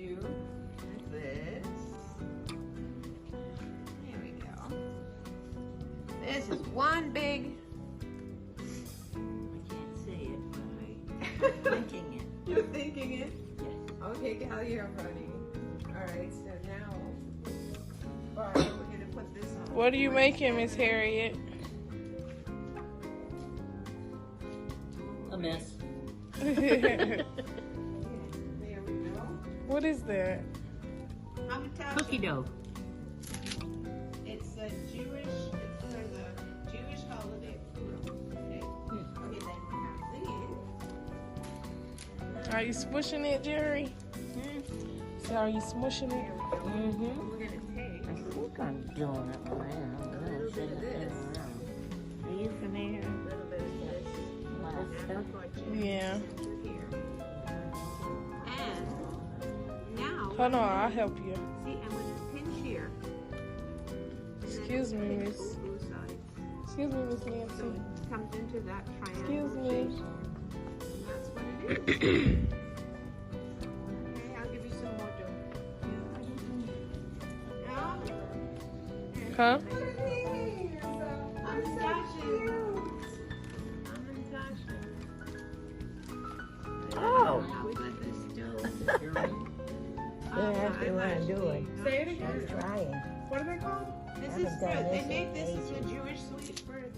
Do this. There we go. This is one big. I can't see it, but I'm thinking it. You're thinking it? Yes. Okay, Cal, you're running. Alright, so now, Barb, we're going to put this on. What are you making, Miss Harriet? A mess. There we go. What is that? Hamantaschens. Cookie dough. It's a Jewish, it's for the Jewish holiday food. Okay, okay, then Are you smushing it, Jerry? So are you smushing it? Mm-hmm. we're going to take I think I'm doing it right. a little bit of this, Are you familiar? a little bit of this, and I'll put you Yeah. here. And now, Hold on, I'll help you. see, I'm going to pinch here. Excuse me, Pinch Miss. both sides. Excuse me, Miss So Nancy. it comes into that triangle Excuse me. shape. And that's what it is. Okay, I'll give you some more dough. Now, Huh? Oh. Now we let this dough. Yeah, that's what I'm doing. Say it again. I'm trying. What are they called? This Haven't is done fruit. They this make in this as a ages. Jewish sweet fruit.